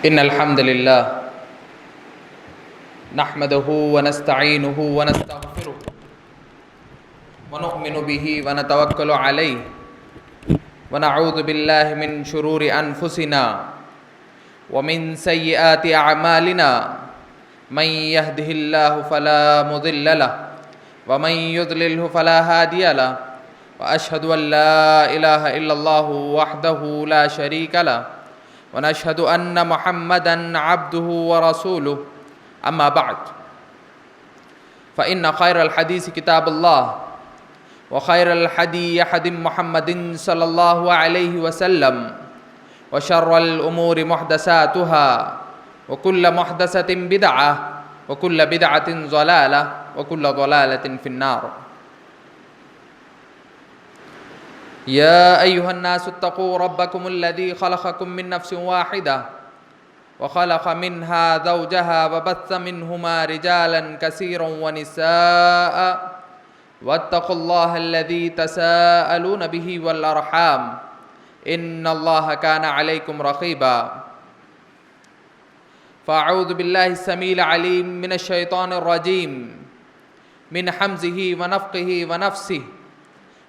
إن الحمد لله نحمده ونستعينه ونستغفره ونؤمن به ونتوكل عليه ونعوذ بالله من شرور أنفسنا ومن سيئات أعمالنا من يهده الله فلا مضل له ومن يضلله فلا هادي له وأشهد أن لا إله إلا الله وحده لا شريك له ونشهد أن محمدًا عبده ورسوله أما بعد فإن خير الحديث كتاب الله وخير الهدي هدي محمد صلى الله عليه وسلم وشر الأمور محدثاتها وكل محدثة بدعة وكل بدعة ضلالة وكل ضلالة في النار. يا أيها الناس اتقوا ربكم الذي خلقكم من نفس واحدة وخلق منها زوجها وبث منهما رجالا كثيرا ونساء واتقوا الله الذي تساءلون به والأرحام إن الله كان عليكم رقيبا. فأعوذ بالله السميع العليم من الشيطان الرجيم من حمزه ونفخه ونفسه.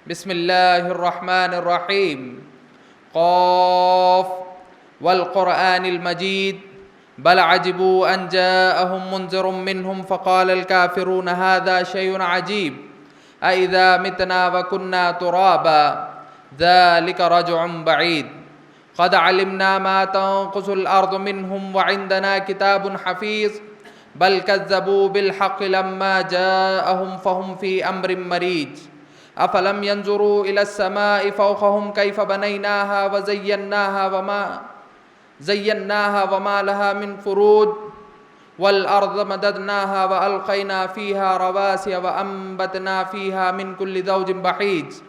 بسم الله الرحمن الرحيم. قاف والقرآن المجيد بل عجبوا أن جاءهم منذر منهم فقال الكافرون هذا شيء عجيب أإذا متنا وكنا ترابا ذلك رجع بعيد قد علمنا ما تنقص الأرض منهم وعندنا كتاب حفيظ بل كذبوا بالحق لما جاءهم فهم في أمر مريج أفلم ينظروا إلى السماء فوقهم كيف بنيناها وزيناها وما لها من فروج والأرض مددناها وألقينا فيها رواسي وأنبتنا فيها من كل زوج بهيج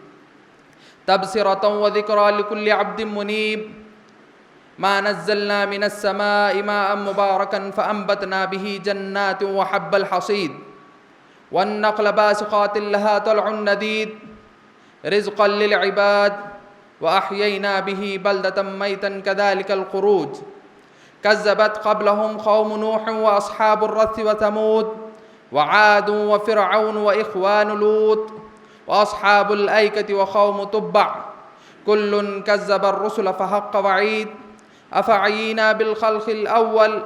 تبصرة وذكرى لكل عبد منيب ما نزلنا من السماء ماء مباركا فأنبتنا به جنات وحب الحصيد والنخل باسقات لها طلع نديد رزقا للعباد وأحيينا به بلدة ميتا كذلك الخروج كذبت قبلهم قوم نوح وأصحاب الرث وثمود وعاد وفرعون وإخوان لوط وأصحاب الأيكة وقوم تبع كل كذب الرسل فحق وعيد أفعينا بالخلق الأول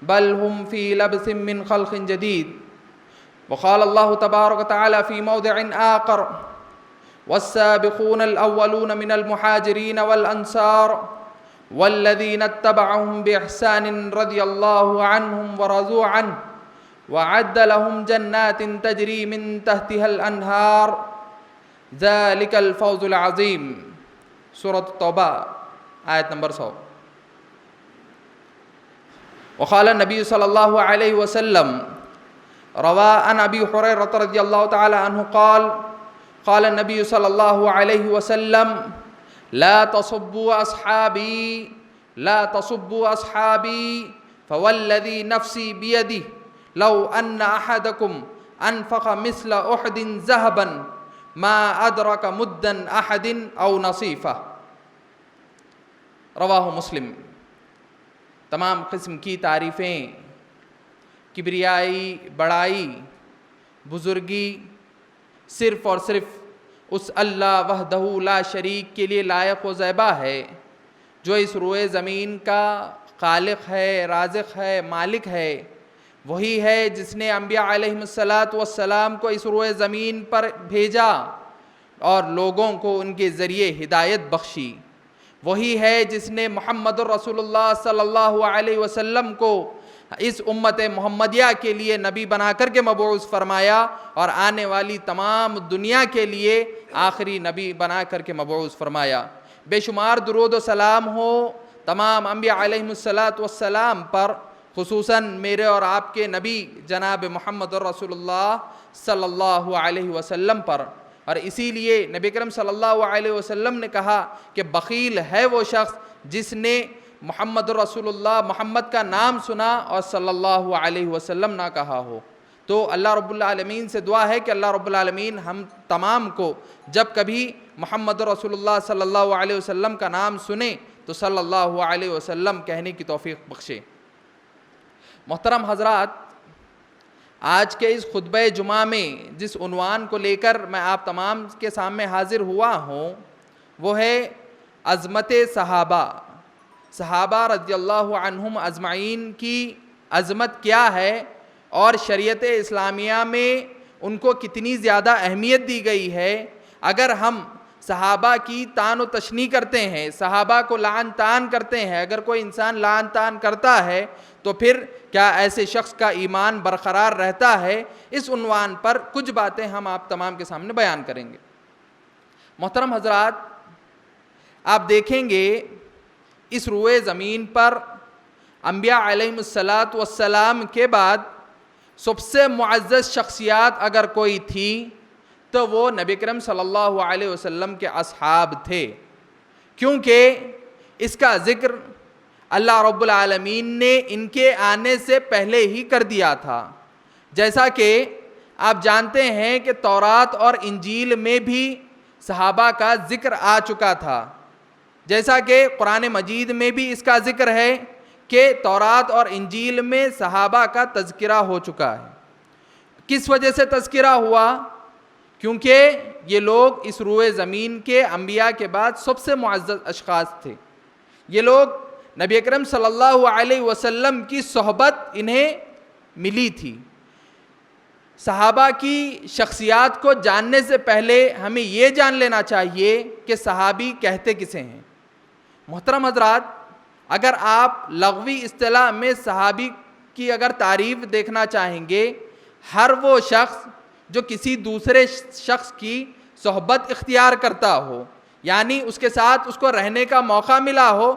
بل هم في لبث من خلق جديد. وقال الله تبارك وتعالى في موضع آخر والسابقون الأولون من المهاجرين والأنصار والذين اتبعهم بإحسان رضي الله عنهم ورضوا عنه وأعد لهم جنات تجري من تحتها الأنهار ذلك الفوز العظيم. سورة التوبة آية نمبر 100. وقال النبي صلى الله عليه وسلم روى عن أبي هريرة رضي الله تعالى عنه قال النبي صلى الله عليه وسلم لا تصبوا أصحابي فوالذي نفسي بيده لو أن أحدكم أنفق مثل أحد ذهبا ما أدرك مدا أحد أو نصيفه. رواہ مسلم. تمام قسم کی تعریفیں، کبریائی، بڑائی، بزرگی صرف اور صرف اس اللہ وحدہ لا شریک کے لیے لائق و زیبا ہے جو اس روئے زمین کا خالق ہے، رازق ہے، مالک ہے. وہی ہے جس نے انبیاء علیہم السلام کو اس روئے زمین پر بھیجا اور لوگوں کو ان کے ذریعے ہدایت بخشی. وہی ہے جس نے محمد الرسول اللہ صلی اللہ علیہ وسلم کو اس امت محمدیہ کے لیے نبی بنا کر کے مبعوث فرمایا اور آنے والی تمام دنیا کے لیے آخری نبی بنا کر کے مبعوث فرمایا. بے شمار درود و سلام ہو تمام انبیاء علیہم السلام پر، خصوصاً میرے اور آپ کے نبی جناب محمد الرسول اللہ صلی اللہ علیہ وسلم پر. اور اسی لیے نبی کریم صلی اللہ علیہ وسلم نے کہا کہ بخیل ہے وہ شخص جس نے محمد الرسول اللہ محمد کا نام سنا اور صلی اللہ علیہ وسلم نہ کہا ہو. تو اللہ رب العالمین سے دعا ہے کہ اللہ رب العالمین ہم تمام کو جب کبھی محمد رسول اللہ صلی اللہ علیہ وسلم کا نام سنیں تو صلی اللہ علیہ وسلم کہنے کی توفیق بخشے۔ محترم حضرات، آج کے اس خطبہ جمعہ میں جس عنوان کو لے کر میں آپ تمام کے سامنے حاضر ہوا ہوں وہ ہے عظمت صحابہ۔ صحابہ رضی اللہ عنہم اجمعین کی عظمت کیا ہے اور شریعت اسلامیہ میں ان کو کتنی زیادہ اہمیت دی گئی ہے۔ اگر ہم صحابہ کی تان و تشنیع کرتے ہیں، صحابہ کو لعن طعن کرتے ہیں، اگر کوئی انسان لعن طعن کرتا ہے تو پھر کیا ایسے شخص کا ایمان برقرار رہتا ہے؟ اس عنوان پر کچھ باتیں ہم آپ تمام کے سامنے بیان کریں گے۔ محترم حضرات، آپ دیکھیں گے اس روئے زمین پر انبیاء علیہم السلام کے بعد سب سے معزز شخصیات اگر کوئی تھی تو وہ نبی کریم صلی اللہ علیہ وسلم کے اصحاب تھے، کیونکہ اس کا ذکر اللہ رب العالمین نے ان کے آنے سے پہلے ہی کر دیا تھا۔ جیسا کہ آپ جانتے ہیں کہ تورات اور انجیل میں بھی صحابہ کا ذکر آ چکا تھا، جیسا کہ قرآن مجید میں بھی اس کا ذکر ہے کہ تورات اور انجیل میں صحابہ کا تذکرہ ہو چکا ہے۔ کس وجہ سے تذکرہ ہوا؟ کیونکہ یہ لوگ اس روئے زمین کے انبیاء کے بعد سب سے معزز اشخاص تھے۔ یہ لوگ نبی اکرم صلی اللہ علیہ وسلم کی صحبت انہیں ملی تھی۔ صحابہ کی شخصیات کو جاننے سے پہلے ہمیں یہ جان لینا چاہیے کہ صحابی کہتے کسے ہیں۔ محترم حضرات، اگر آپ لغوی اصطلاح میں صحابی کی اگر تعریف دیکھنا چاہیں گے، ہر وہ شخص جو کسی دوسرے شخص کی صحبت اختیار کرتا ہو، یعنی اس کے ساتھ اس کو رہنے کا موقع ملا ہو،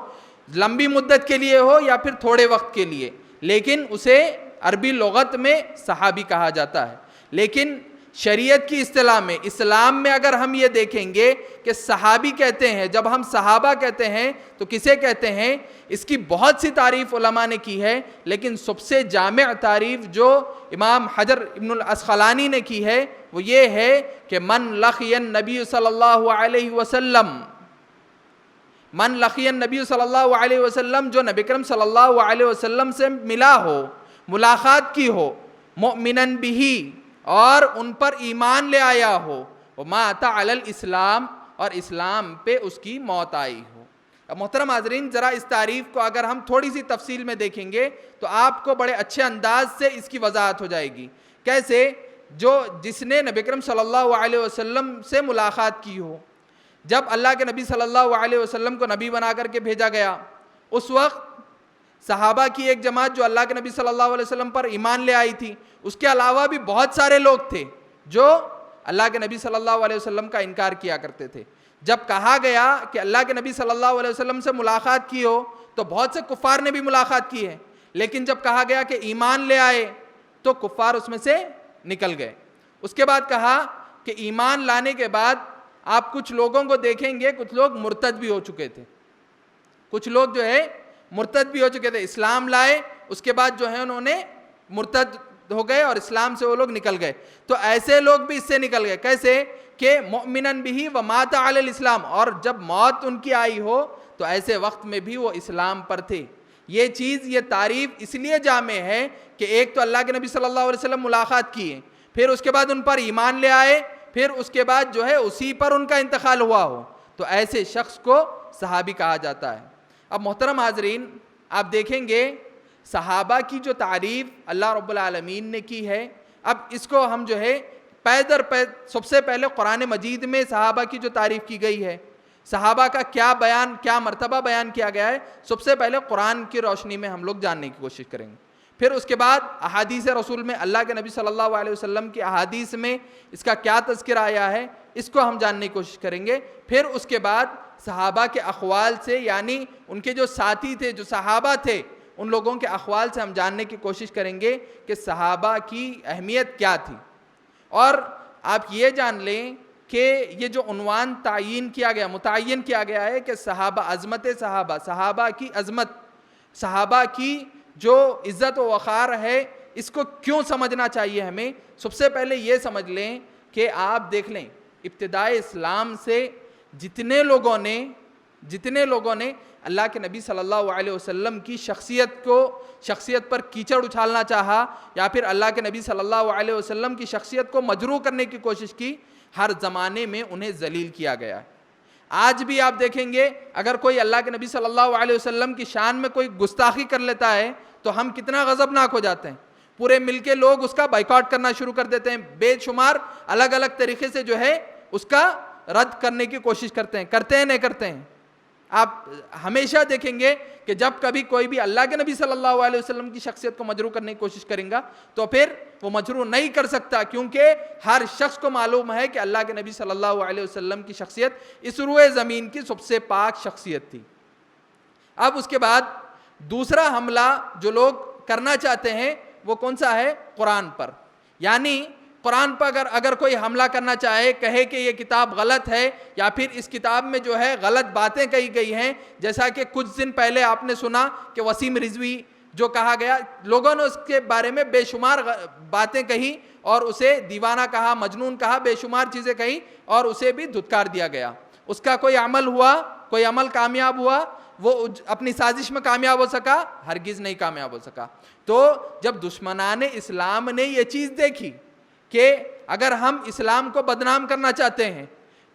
لمبی مدت کے لیے ہو یا پھر تھوڑے وقت کے لیے، لیکن اسے عربی لغت میں صحابی کہا جاتا ہے۔ لیکن شریعت کی اصطلاح میں، اسلام میں اگر ہم یہ دیکھیں گے کہ صحابی کہتے ہیں، جب ہم صحابہ کہتے ہیں تو کسے کہتے ہیں؟ اس کی بہت سی تعریف علماء نے کی ہے، لیکن سب سے جامع تعریف جو امام حجر ابن العسقلانی نے کی ہے وہ یہ ہے کہ من لقی النبی صلی اللہ علیہ وسلم، من لقی النبی صلی اللہ علیہ وسلم، جو نبی کریم صلی اللہ علیہ وسلم سے ملا ہو، ملاقات کی ہو، مؤمنن بہی، اور ان پر ایمان لے آیا ہو، ومات علی الاسلام، اور اسلام پہ اس کی موت آئی ہو۔ اب محترم حاضرین، ذرا اس تعریف کو اگر ہم تھوڑی سی تفصیل میں دیکھیں گے تو آپ کو بڑے اچھے انداز سے اس کی وضاحت ہو جائے گی۔ کیسے؟ جس نے نبی کریم صلی اللہ علیہ وسلم سے ملاقات کی ہو، جب اللہ کے نبی صلی اللہ علیہ وسلم کو نبی بنا کر کے بھیجا گیا، اس وقت صحابہ کی ایک جماعت جو اللہ کے نبی صلی اللہ علیہ وسلم پر ایمان لے آئی تھی، اس کے علاوہ بھی بہت سارے لوگ تھے جو اللہ کے نبی صلی اللہ علیہ وسلم کا انکار کیا کرتے تھے۔ جب کہا گیا کہ اللہ کے نبی صلی اللہ علیہ وسلم سے ملاقات کی ہو تو بہت سے کفار نے بھی ملاقات کی ہے، لیکن جب کہا گیا کہ ایمان لے آئے تو کفار اس میں سے نکل گئے۔ اس کے بعد کہا کہ ایمان لانے کے بعد آپ کچھ لوگوں کو دیکھیں گے، کچھ لوگ مرتد بھی ہو چکے تھے، کچھ لوگ جو ہے مرتد بھی ہو چکے تھے، اسلام لائے، اس کے بعد جو ہے انہوں نے مرتد ہو گئے اور اسلام سے وہ لوگ نکل گئے۔ تو ایسے لوگ بھی اس سے نکل گئے، کیسے؟ کہ مؤمنن بہی ومات علی الاسلام، اور جب موت ان کی آئی ہو تو ایسے وقت میں بھی وہ اسلام پر تھے۔ یہ چیز، یہ تعریف اس لیے جامع ہے کہ ایک تو اللہ کے نبی صلی اللہ علیہ وسلم ملاقات کیے، پھر اس کے بعد ان پر ایمان لے آئے، پھر اس کے بعد جو ہے اسی پر ان کا انتقال ہوا ہو، تو ایسے شخص کو صحابی کہا جاتا ہے۔ اب محترم حاضرین، آپ دیکھیں گے صحابہ کی جو تعریف اللہ رب العالمین نے کی ہے، اب اس کو ہم جو ہے پے در پے، سب سے پہلے قرآن مجید میں صحابہ کی جو تعریف کی گئی ہے، صحابہ کا کیا بیان، کیا مرتبہ بیان کیا گیا ہے، سب سے پہلے قرآن کی روشنی میں ہم لوگ جاننے کی کوشش کریں گے۔ پھر اس کے بعد احادیث رسول میں، اللہ کے نبی صلی اللہ علیہ وسلم کی احادیث میں اس کا کیا تذکرہ آیا ہے، اس کو ہم جاننے کی کوشش کریں گے۔ پھر اس کے بعد صحابہ کے اقوال سے، یعنی ان کے جو ساتھی تھے، جو صحابہ تھے، ان لوگوں کے اقوال سے ہم جاننے کی کوشش کریں گے کہ صحابہ کی اہمیت کیا تھی۔ اور آپ یہ جان لیں کہ یہ جو عنوان تعین کیا گیا، متعین کیا گیا ہے کہ صحابہ، عظمت صحابہ، صحابہ کی عظمت، صحابہ کی جو عزت و وقار ہے، اس کو کیوں سمجھنا چاہیے ہمیں؟ سب سے پہلے یہ سمجھ لیں کہ آپ دیکھ لیں ابتدائے اسلام سے جتنے لوگوں نے جتنے لوگوں نے اللہ کے نبی صلی اللہ علیہ وسلم کی شخصیت پر کیچڑ اچھالنا چاہا یا پھر اللہ کے نبی صلی اللہ علیہ وسلم کی شخصیت کو مجروح کرنے کی کوشش کی، ہر زمانے میں انہیں ذلیل کیا گیا ہے۔ آج بھی آپ دیکھیں گے اگر کوئی اللہ کے نبی صلی اللہ علیہ وسلم کی شان میں کوئی گستاخی کر لیتا ہے تو ہم کتنا غضبناک ہو جاتے ہیں، پورے مل کے لوگ اس کا بائیکاٹ کرنا شروع کر دیتے ہیں، بے شمار الگ الگ طریقے سے جو ہے اس کا رد کرنے کی کوشش کرتے ہیں نہیں کرتے ہیں۔ آپ ہمیشہ دیکھیں گے کہ جب کبھی کوئی بھی اللہ کے نبی صلی اللہ علیہ وسلم کی شخصیت کو مجروح کرنے کی کوشش کریں گا تو پھر وہ مجروح نہیں کر سکتا، کیونکہ ہر شخص کو معلوم ہے کہ اللہ کے نبی صلی اللہ علیہ وسلم کی شخصیت اس روئے زمین کی سب سے پاک شخصیت تھی۔ اب اس کے بعد دوسرا حملہ جو لوگ کرنا چاہتے ہیں وہ کون سا ہے؟ قرآن پر۔ یعنی قرآن پر اگر کوئی حملہ کرنا چاہے، کہے کہ یہ کتاب غلط ہے یا پھر اس کتاب میں جو ہے غلط باتیں کہی گئی ہیں، جیسا کہ کچھ دن پہلے آپ نے سنا کہ وسیم رضوی جو کہا گیا، لوگوں نے اس کے بارے میں بے شمار باتیں کہی اور اسے دیوانہ کہا، مجنون کہا، بے شمار چیزیں کہی اور اسے بھی دھتکار دیا گیا۔ اس کا کوئی عمل ہوا؟ کوئی عمل کامیاب ہوا؟ وہ اپنی سازش میں کامیاب ہو سکا؟ ہرگز نہیں کامیاب ہو سکا۔ تو جب دشمنان اسلام نے یہ چیز دیکھی کہ اگر ہم اسلام کو بدنام کرنا چاہتے ہیں،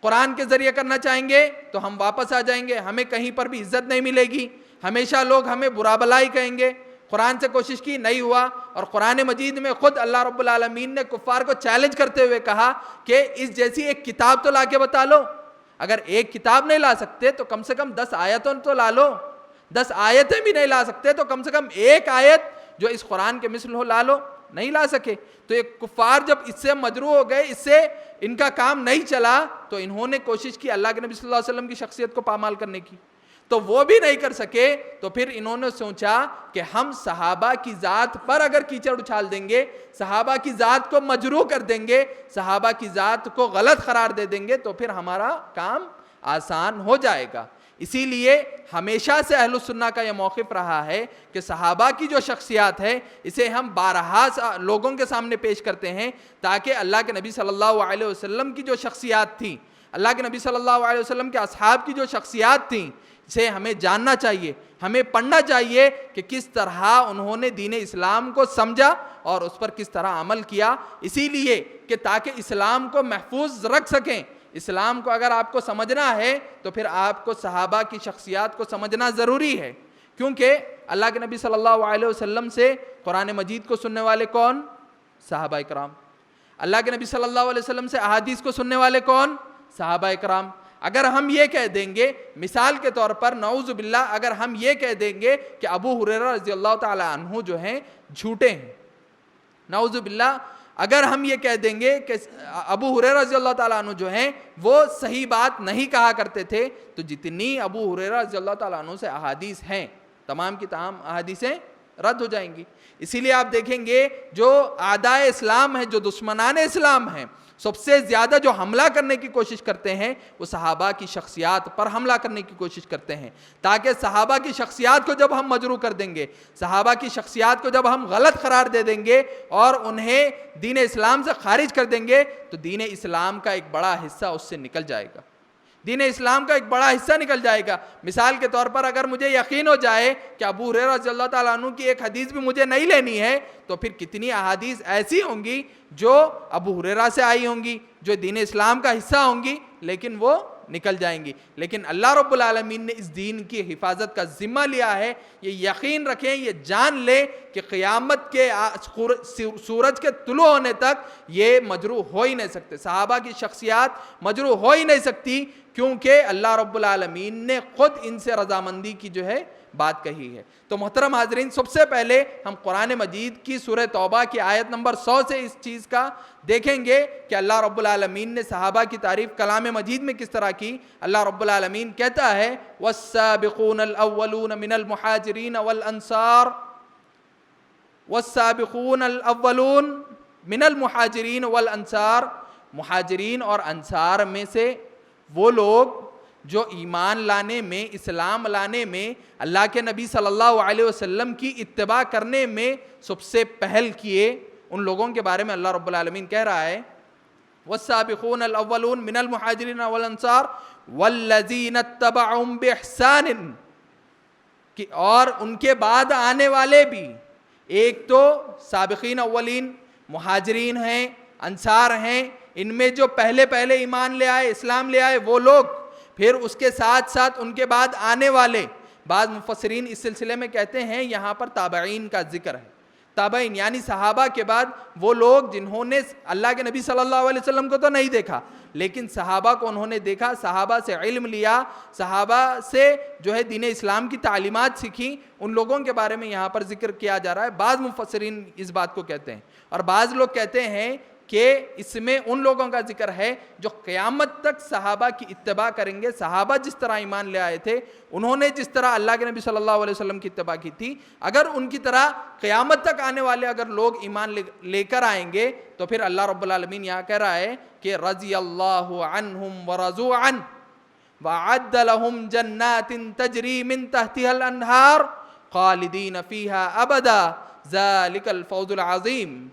قرآن کے ذریعے کرنا چاہیں گے تو ہم واپس آ جائیں گے، ہمیں کہیں پر بھی عزت نہیں ملے گی، ہمیشہ لوگ ہمیں برا بھلائی کہیں گے۔ قرآن سے کوشش کی، نہیں ہوا، اور قرآن مجید میں خود اللہ رب العالمین نے کفار کو چیلنج کرتے ہوئے کہا کہ اس جیسی ایک کتاب تو لا کے بتا لو، اگر ایک کتاب نہیں لا سکتے تو کم سے کم 10 آیتوں تو لا لو، 10 آیتیں بھی نہیں لا سکتے تو کم سے کم ایک آیت جو اس قرآن کے مثل ہو لا لو۔ نہیں لا سکے تو ایک کفار جب اس سے مجروح ہو گئے، اس سے ان کا کام نہیں چلا، تو انہوں نے کوشش کی اللہ کے نبی صلی اللہ علیہ وسلم کی شخصیت کو پامال کرنے کی، تو وہ بھی نہیں کر سکے۔ تو پھر انہوں نے سوچا کہ ہم صحابہ کی ذات پر اگر کیچڑ اچھال دیں گے، صحابہ کی ذات کو مجروح کر دیں گے، صحابہ کی ذات کو غلط قرار دے دیں گے تو پھر ہمارا کام آسان ہو جائے گا۔ اسی لیے ہمیشہ سے اہل السنہ کا یہ موقف رہا ہے کہ صحابہ کی جو شخصیات ہے اسے ہم بارہا لوگوں کے سامنے پیش کرتے ہیں تاکہ اللہ کے نبی صلی اللہ علیہ وسلم کی جو شخصیات تھیں، اللہ کے نبی صلی اللہ علیہ وسلم کے اصحاب کی جو شخصیات تھیں، اسے ہمیں جاننا چاہیے، ہمیں پڑھنا چاہیے کہ کس طرح انہوں نے دین اسلام کو سمجھا اور اس پر کس طرح عمل کیا، اسی لیے کہ تاکہ اسلام کو محفوظ رکھ سکیں۔ اسلام کو اگر آپ کو سمجھنا ہے تو پھر آپ کو صحابہ کی شخصیات کو سمجھنا ضروری ہے، کیونکہ اللہ کے نبی صلی اللہ علیہ وسلم سے قرآن مجید کو سننے والے کون؟ صحابہ کرام۔ اللہ کے نبی صلی اللہ علیہ وسلم سے احادیث کو سننے والے کون؟ صحابہ کرام۔ اگر ہم یہ کہہ دیں گے، مثال کے طور پر نعوذ باللہ اگر ہم یہ کہہ دیں گے کہ ابو ہریرہ رضی اللہ تعالی عنہ جو ہیں جھوٹے ہیں، نعوذ باللہ اگر ہم یہ کہہ دیں گے کہ ابو ہریرہ رضی اللہ تعالیٰ عنہ جو ہیں وہ صحیح بات نہیں کہا کرتے تھے، تو جتنی ابو ہریرہ رضی اللہ تعالیٰ عنہ سے احادیث ہیں تمام کی تمام احادیثیں رد ہو جائیں گی۔ اسی لیے آپ دیکھیں گے جو اعدائے اسلام ہیں، جو دشمنان اسلام ہیں، سب سے زیادہ جو حملہ کرنے کی کوشش کرتے ہیں وہ صحابہ کی شخصیات پر حملہ کرنے کی کوشش کرتے ہیں، تاکہ صحابہ کی شخصیات کو جب ہم مجروح کر دیں گے، صحابہ کی شخصیات کو جب ہم غلط قرار دے دیں گے اور انہیں دین اسلام سے خارج کر دیں گے تو دین اسلام کا ایک بڑا حصہ اس سے نکل جائے گا، دین اسلام کا ایک بڑا حصہ نکل جائے گا۔ مثال کے طور پر اگر مجھے یقین ہو جائے کہ ابو ہریرہ رضی اللہ تعالیٰ عنہ کی ایک حدیث بھی مجھے نہیں لینی ہے تو پھر کتنی احادیث ایسی ہوں گی جو ابو ہریرہ سے آئی ہوں گی، جو دین اسلام کا حصہ ہوں گی، لیکن وہ نکل جائیں گی۔ لیکن اللہ رب العالمین نے اس دین کی حفاظت کا ذمہ لیا ہے، یہ یقین رکھیں، یہ جان لیں کہ قیامت کے سورج کے طلوع ہونے تک یہ مجروح ہو ہی نہیں سکتے، صحابہ کی شخصیات مجروح ہو ہی نہیں سکتی، کیونکہ اللہ رب العالمین نے خود ان سے رضامندی کی جو ہے بات کہی ہے۔ تو محترم حاضرین، سب سے پہلے ہم قرآن مجید کی سورہ توبہ کی آیت نمبر 100 سے اس چیز کا دیکھیں گے کہ اللہ رب العالمین نے صحابہ کی تعریف کلام مجید میں کس طرح کی۔ اللہ رب العالمین کہتا ہے وَالسَّابِقُونَ الْأَوَّلُونَ مِنَ الْمُحَاجِرِينَ وَالْأَنصَارِ، وَالسَّابِقُونَ الْأَوَّلُونَ مِنَ الْمُحَاجِرِينَ وَالْأَنصَارِ، مہاجرین اور انصار میں سے وہ لوگ جو ایمان لانے میں، اسلام لانے میں، اللہ کے نبی صلی اللہ علیہ وسلم کی اتباع کرنے میں سب سے پہل کیے، ان لوگوں کے بارے میں اللہ رب العالمین کہہ رہا ہے وَالسَّابِقُونَ الْأَوَّلُونَ مِنَ الْمُحَاجِرِينَ وَالْأَنصَارِ، والذین اتبعہم بإحسان، کہ اور ان کے بعد آنے والے بھی. ایک تو سابقین اولین مہاجرین ہیں، انصار ہیں، ان میں جو پہلے ایمان لے آئے، اسلام لے آئے وہ لوگ، پھر اس کے ساتھ ساتھ ان کے بعد آنے والے. بعض مفسرین اس سلسلے میں کہتے ہیں یہاں پر تابعین کا ذکر ہے. تابعین یعنی صحابہ کے بعد وہ لوگ جنہوں نے اللہ کے نبی صلی اللہ علیہ وسلم کو تو نہیں دیکھا، لیکن صحابہ کو انہوں نے دیکھا، صحابہ سے علم لیا، صحابہ سے جو ہے دین اسلام کی تعلیمات سیکھی، ان لوگوں کے بارے میں یہاں پر ذکر کیا جا رہا ہے. بعض مفسرین اس بات کو کہتے ہیں، اور بعض لوگ کہتے ہیں کہ اس میں ان لوگوں کا ذکر ہے جو قیامت تک صحابہ کی اتباع کریں گے. صحابہ جس طرح ایمان لے آئے تھے، انہوں نے جس طرح اللہ کے نبی صلی اللہ علیہ وسلم کی اتباع کی تھی، اگر ان کی طرح قیامت تک آنے والے اگر لوگ ایمان لے کر آئیں گے تو پھر اللہ رب العالمین یہاں کہہ رہا ہے کہ رضی اللہ عنہم ورضوا عنہ وَأَعَدَّ لَهُمْ جَنَّاتٍ تَجْرِي مِن تَحْتِهَا الْأَنْهَارُ خَالِدِينَ فِيهَا أَبَدًا ذَلِكَ الْفَوْزُ الْعَظِيمُ.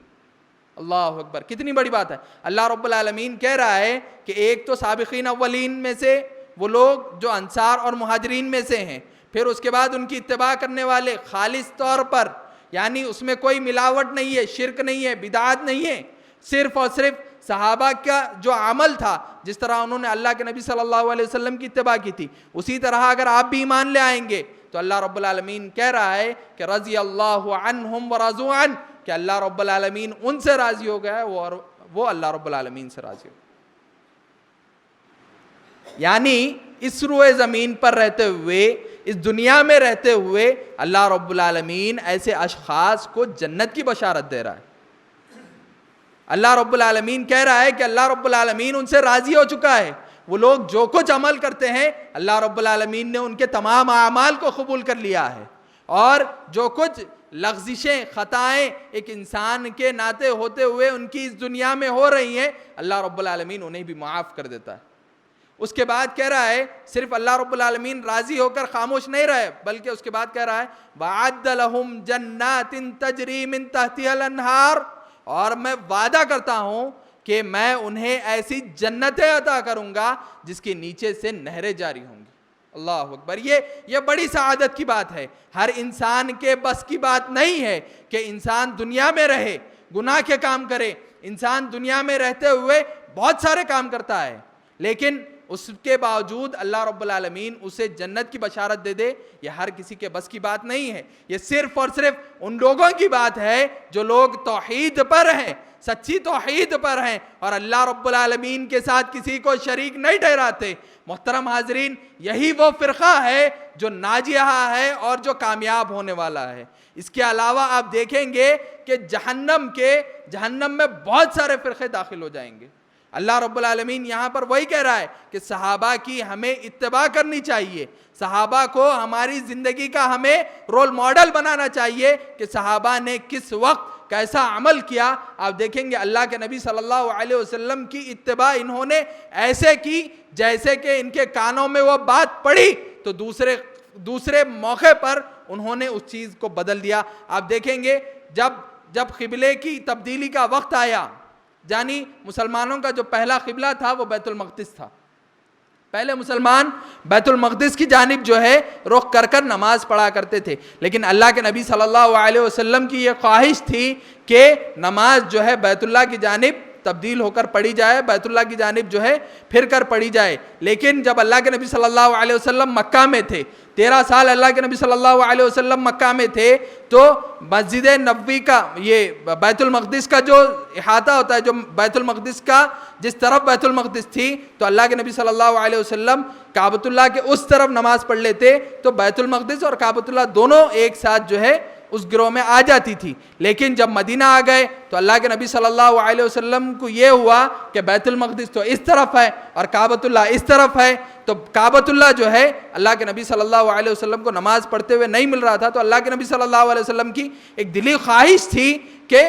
اللہ اکبر، کتنی بڑی بات ہے. اللہ رب العالمین کہہ رہا ہے کہ ایک تو سابقین اولین میں سے وہ لوگ جو انصار اور مہاجرین میں سے ہیں، پھر اس کے بعد ان کی اتباع کرنے والے خالص طور پر، یعنی اس میں کوئی ملاوٹ نہیں ہے، شرک نہیں ہے، بدعات نہیں ہے، صرف اور صرف صحابہ کا جو عمل تھا، جس طرح انہوں نے اللہ کے نبی صلی اللہ علیہ وسلم کی اتباع کی تھی، اسی طرح اگر آپ بھی ایمان لے آئیں گے تو اللہ رب العالمین کہہ رہا ہے کہ رضی اللہ عنہم ورضوا عنہ، کہ اللہ رب العالمین ان سے راضی ہو گیا ہے اور وہ اللہ رب العالمین سے راضی ہو. یعنی اس روئے زمین پر رہتے ہوئے، اس دنیا میں رہتے ہوئے اللہ رب العالمین ایسے اشخاص کو جنت کی بشارت دے رہا ہے. اللہ رب العالمین کہہ رہا ہے کہ اللہ رب العالمین ان سے راضی ہو چکا ہے. وہ لوگ جو کچھ عمل کرتے ہیں اللہ رب العالمین نے ان کے تمام اعمال کو قبول کر لیا ہے، اور جو کچھ لغزشیں، خطائیں ایک انسان کے ناطے ہوتے ہوئے ان کی اس دنیا میں ہو رہی ہیں، اللہ رب العالمین انہیں بھی معاف کر دیتا ہے. اس کے بعد کہہ رہا ہے صرف اللہ رب العالمین راضی ہو کر خاموش نہیں رہے، بلکہ اس کے بعد کہہ رہا ہے وَعَدَّ لَهُمْ جَنَّاتٍ تَجْرِي مِن تَحْتِهَا الْأَنْهَارُ، اور میں وعدہ کرتا ہوں کہ میں انہیں ایسی جنتیں عطا کروں گا جس کے نیچے سے نہریں جاری ہوں گی. اللہ اکبر. یہ بڑی سعادت کی بات ہے. ہر انسان کے بس کی بات نہیں ہے کہ انسان دنیا میں رہے، گناہ کے کام کرے. انسان دنیا میں رہتے ہوئے بہت سارے کام کرتا ہے، لیکن اس کے باوجود اللہ رب العالمین اسے جنت کی بشارت دے دے، یہ ہر کسی کے بس کی بات نہیں ہے. یہ صرف اور صرف ان لوگوں کی بات ہے جو لوگ توحید پر ہیں، سچی توحید پر ہیں، اور اللہ رب العالمین کے ساتھ کسی کو شریک نہیں ٹھہراتے. محترم حاضرین، یہی وہ فرقہ ہے جو ناجیہ ہے اور جو کامیاب ہونے والا ہے. اس کے علاوہ آپ دیکھیں گے کہ جہنم میں بہت سارے فرقے داخل ہو جائیں گے. اللہ رب العالمین یہاں پر وہی کہہ رہا ہے کہ صحابہ کی ہمیں اتباع کرنی چاہیے، صحابہ کو ہماری زندگی کا ہمیں رول ماڈل بنانا چاہیے کہ صحابہ نے کس وقت کیسا عمل کیا. آپ دیکھیں گے اللہ کے نبی صلی اللہ علیہ وسلم کی اتباع انہوں نے ایسے کی جیسے کہ ان کے کانوں میں وہ بات پڑی تو دوسرے موقع پر انہوں نے اس چیز کو بدل دیا. آپ دیکھیں گے جب قبلے کی تبدیلی کا وقت آیا، یعنی مسلمانوں کا جو پہلا قبلہ تھا وہ بیت المقدس تھا. پہلے مسلمان بیت المقدس کی جانب جو ہے رخ کر نماز پڑھا کرتے تھے، لیکن اللہ کے نبی صلی اللہ علیہ وسلم کی یہ خواہش تھی کہ نماز جو ہے بیت اللہ کی جانب تبدیل ہو کر پڑھی جائے، بیت اللہ کی جانب جو ہے پھر کر پڑھی جائے. لیکن جب اللہ کے نبی صلی اللہ علیہ وسلم مکہ میں تھے، 13 سال اللہ کے نبی صلی اللہ علیہ وسلم مکہ میں تھے، تو مسجد نبوی کا یہ بیت المقدس کا جو احاطہ ہوتا ہے، جو بیت المقدس کا جس طرف بیت المقدس تھی، تو اللہ کے نبی صلی اللہ علیہ وسلم کعبۃ اللہ کے اس طرف نماز پڑھ لیتے تو بیت المقدس اور کعبۃ اللہ دونوں ایک ساتھ جو ہے اس گروہ میں آ جاتی تھی. لیکن جب مدینہ آ گئے تو اللہ کے نبی صلی اللہ علیہ وسلم کو یہ ہوا کہ بیت المقدس تو اس طرف ہے اور کعبۃ اللہ اس طرف ہے، تو کعبۃ اللہ جو ہے اللہ کے نبی صلی اللہ علیہ وسلم کو نماز پڑھتے ہوئے نہیں مل رہا تھا. تو اللہ کے نبی صلی اللہ علیہ وسلم کی ایک دلی خواہش تھی کہ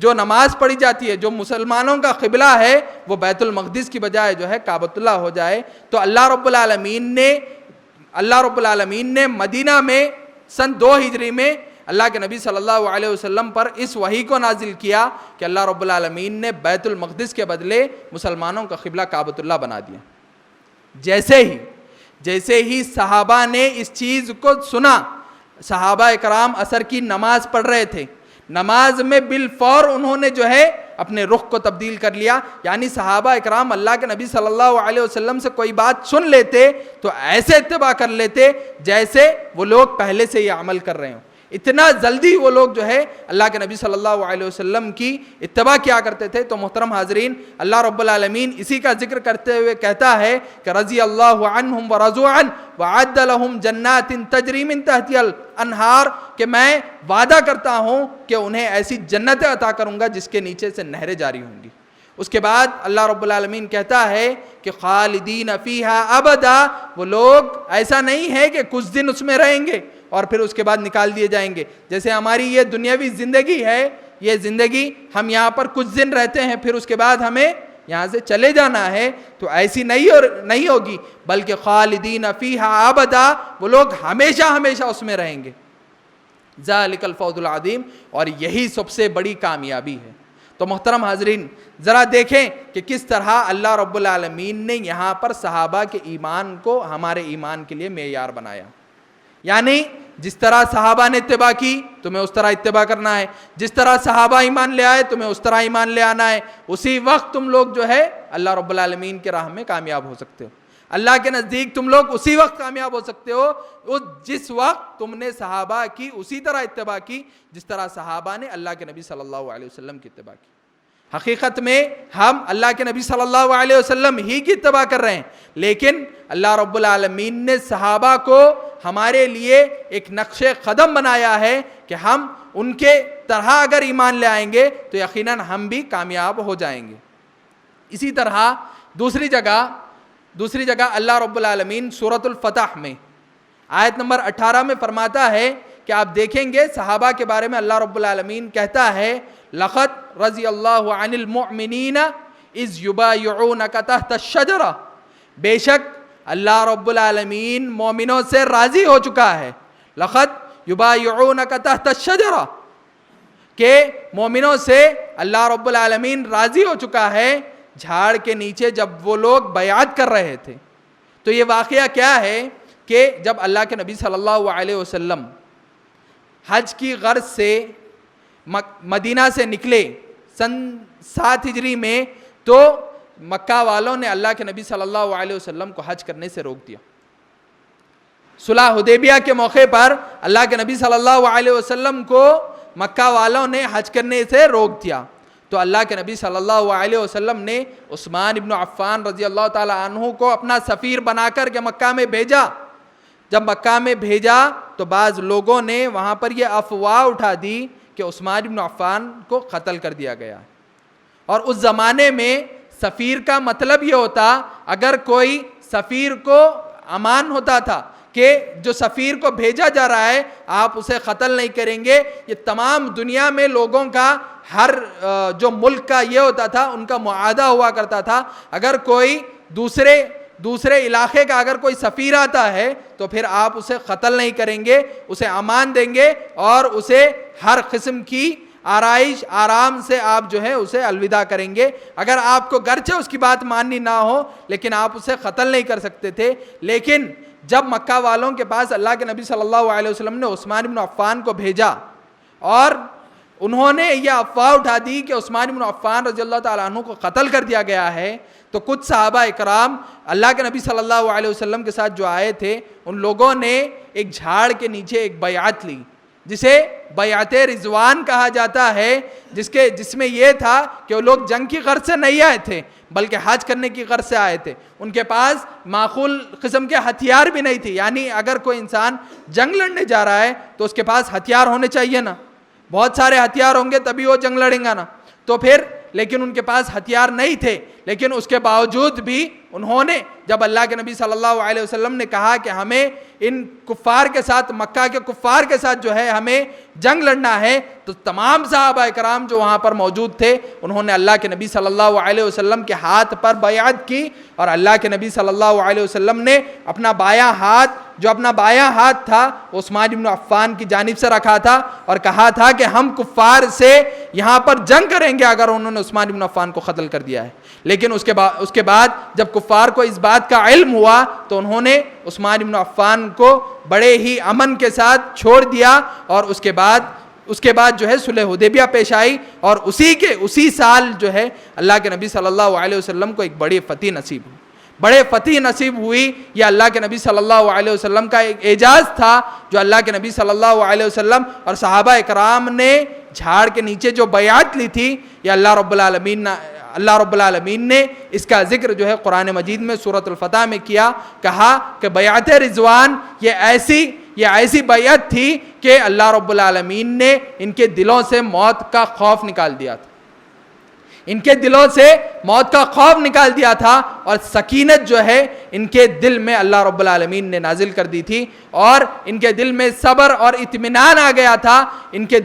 جو نماز پڑھی جاتی ہے، جو مسلمانوں کا قبلہ ہے، وہ بیت المقدس کی بجائے جو ہے کعبۃ اللہ ہو جائے. تو اللہ رب العالمین نے مدینہ میں سن 2 ہجری میں اللہ کے نبی صلی اللہ علیہ وسلم پر اس وحی کو نازل کیا کہ اللہ رب العالمین نے بیت المقدس کے بدلے مسلمانوں کا قبلہ کعبۃ اللہ بنا دیا. جیسے ہی صحابہ نے اس چیز کو سنا، صحابہ اکرام عصر کی نماز پڑھ رہے تھے، نماز میں بالفور انہوں نے جو ہے اپنے رخ کو تبدیل کر لیا. یعنی صحابہ اکرام اللہ کے نبی صلی اللہ علیہ وسلم سے کوئی بات سن لیتے تو ایسے اتباع کر لیتے جیسے وہ لوگ پہلے سے یہ عمل کر رہے ہوں. اتنا جلدی وہ لوگ جو ہے اللہ کے نبی صلی اللہ علیہ وسلم کی اتباع کیا کرتے تھے. تو محترم حاضرین، اللہ رب العالمین اسی کا ذکر کرتے ہوئے کہتا ہے کہ رضی اللہ عنہم ورضوا عنہ وعد لہم جنات تجری من تحتها الانہار، کہ میں وعدہ کرتا ہوں کہ انہیں ایسی جنتیں عطا کروں گا جس کے نیچے سے نہریں جاری ہوں گی. اس کے بعد اللہ رب العالمین کہتا ہے کہ خالدین فیہا ابدا، وہ لوگ ایسا نہیں ہے کہ کچھ دن اس میں رہیں گے اور پھر اس کے بعد نکال دیے جائیں گے. جیسے ہماری یہ دنیاوی زندگی ہے، یہ زندگی ہم یہاں پر کچھ دن رہتے ہیں پھر اس کے بعد ہمیں یہاں سے چلے جانا ہے، تو ایسی نہیں ہوگی، بلکہ خالدین فیہا ابدا، وہ لوگ ہمیشہ اس میں رہیں گے. ذالک الفوز العظیم، اور یہی سب سے بڑی کامیابی ہے. تو محترم حاضرین، ذرا دیکھیں کہ کس طرح اللہ رب العالمین نے یہاں پر صحابہ کے ایمان کو ہمارے ایمان کے لیے معیار بنایا. یعنی جس طرح صحابہ نے اتباع کی تمہیں اس طرح اتباع کرنا ہے، جس طرح صحابہ ایمان لے آئے تمہیں اس طرح ایمان لے آنا ہے. اسی وقت تم لوگ جو ہے اللہ رب العالمین کے راہ میں کامیاب ہو سکتے ہو. اللہ کے نزدیک تم لوگ اسی وقت کامیاب ہو سکتے ہو جس وقت تم نے صحابہ کی اسی طرح اتباع کی جس طرح صحابہ نے اللہ کے نبی صلی اللہ علیہ وسلم کی اتباع کی. حقیقت میں ہم اللہ کے نبی صلی اللہ علیہ وسلم ہی کی اتباع کر رہے ہیں، لیکن اللہ رب العالمین نے صحابہ کو ہمارے لیے ایک نقش قدم بنایا ہے کہ ہم ان کے طرح اگر ایمان لے آئیں گے تو یقیناً ہم بھی کامیاب ہو جائیں گے. اسی طرح دوسری جگہ اللہ رب العالمین سورۃ الفتح میں آیت نمبر 18 میں فرماتا ہے کہ آپ دیکھیں گے صحابہ کے بارے میں اللہ رب العالمین کہتا ہے لَقَدْ رَضِيَ اللَّهُ عَنِ الْمُؤْمِنِينَ إِذْ يُبَايِعُونَكَ تَحْتَ الشَّجَرَةِ، بے شک اللہ رب العالمین مومنوں سے راضی ہو چکا ہے. لَقَدْ يُبَايِعُونَكَ تَحْتَ الشَّجَرَةِ، کہ مومنوں سے اللہ رب العالمین راضی ہو چکا ہے جھاڑ کے نیچے جب وہ لوگ بیعت کر رہے تھے. تو یہ واقعہ کیا ہے کہ جب اللہ کے نبی صلی اللہ علیہ وسلم حج کی غرض سے مدینہ سے نکلے سن 7 ہجری میں، تو مکہ والوں نے اللہ کے نبی صلی اللہ علیہ وسلم کو حج کرنے سے روک دیا. صلح حدیبیہ کے موقع پر اللہ کے نبی صلی اللہ علیہ وسلم کو مکہ والوں نے حج کرنے سے روک دیا. تو اللہ کے نبی صلی اللہ علیہ وسلم نے عثمان ابن عفان رضی اللہ تعالی عنہ کو اپنا سفیر بنا کر کے مکہ میں بھیجا. جب مکہ میں بھیجا تو بعض لوگوں نے وہاں پر یہ افواہ اٹھا دی کہ عثمان ابن عفان کو قتل کر دیا گیا. اور اس زمانے میں سفیر کا مطلب یہ ہوتا، اگر کوئی سفیر کو امان ہوتا تھا کہ جو سفیر کو بھیجا جا رہا ہے آپ اسے قتل نہیں کریں گے. یہ تمام دنیا میں لوگوں کا، ہر جو ملک کا یہ ہوتا تھا، ان کا معاہدہ ہوا کرتا تھا، اگر کوئی دوسرے علاقے کا اگر کوئی سفیر آتا ہے تو پھر آپ اسے قتل نہیں کریں گے، اسے امان دیں گے اور اسے ہر قسم کی آرائش آرام سے آپ جو ہے اسے الوداع کریں گے. اگر آپ کو گرچہ اس کی بات ماننی نہ ہو لیکن آپ اسے قتل نہیں کر سکتے تھے. لیکن جب مکہ والوں کے پاس اللہ کے نبی صلی اللہ علیہ وسلم نے عثمان بن عفان کو بھیجا اور انہوں نے یہ افواہ اٹھا دی کہ عثمان بن عفان رضی اللہ تعالیٰ عنہ کو قتل کر دیا گیا ہے، تو کچھ صحابہ اکرام اللہ کے نبی صلی اللہ علیہ وسلم کے ساتھ جو آئے تھے ان لوگوں نے ایک جھاڑ کے نیچے ایک بیعت لی جسے بیعت رضوان کہا جاتا ہے، جس میں یہ تھا کہ وہ لوگ جنگ کی غرض سے نہیں آئے تھے بلکہ حج کرنے کی غرض سے آئے تھے. ان کے پاس معقول قسم کے ہتھیار بھی نہیں تھے. یعنی اگر کوئی انسان جنگ لڑنے جا رہا ہے تو اس کے پاس ہتھیار ہونے چاہیے نا، بہت سارے ہتھیار ہوں گے تبھی وہ جنگ لڑیں گا نا. تو پھر لیکن ان کے پاس ہتھیار نہیں تھے، لیکن اس کے باوجود بھی انہوں نے جب اللہ کے نبی صلی اللہ علیہ وسلم نے کہا کہ ہمیں ان کفار کے ساتھ، مکہ کے کفار کے ساتھ جو ہے ہمیں جنگ لڑنا ہے، تو تمام صحابہ کرام جو وہاں پر موجود تھے انہوں نے اللہ کے نبی صلی اللہ علیہ وسلم کے ہاتھ پر بیعت کی. اور اللہ کے نبی صلی اللہ علیہ وسلم نے اپنا بایاں ہاتھ تھا عثمان بن عفان کی جانب سے رکھا تھا اور کہا تھا کہ ہم کفار سے یہاں پر جنگ کریں گے اگر انہوں نے عثمان بن عفان کو قتل کر دیا ہے. لیکن اس کے بعد جب کفار کو اس بات کا علم ہوا تو انہوں نے عثمان بن عفان کو بڑے ہی امن کے ساتھ چھوڑ دیا، اور اس کے بعد جو ہے صلح حدیبیہ پیش آئی، اور اسی سال جو ہے اللہ کے نبی صلی اللہ علیہ وسلم کو ایک بڑی فتح نصیب ہوئی۔ یہ اللہ کے نبی صلی اللہ علیہ وسلم کا ایک اعجاز تھا جو اللہ کے نبی صلی اللہ علیہ وسلم اور صحابہ اکرام نے جھاڑ کے نیچے جو بیعت لی تھی، یہ اللہ رب العالمین نے اس کا ذکر جو ہے قرآن مجید میں سورۃ الفتح میں کہا کہ بیعت رضوان یہ ایسی بیعت تھی کہ اللہ رب العالمین نے ان کے دلوں سے موت کا خوف نکال دیا تھا، اور سکینت جو ہے ان کے دل میں اللہ رب العالمین نے نازل کر دی تھی، اور ان کے دل میں صبر اور اطمینان آ گیا تھا۔ ان کے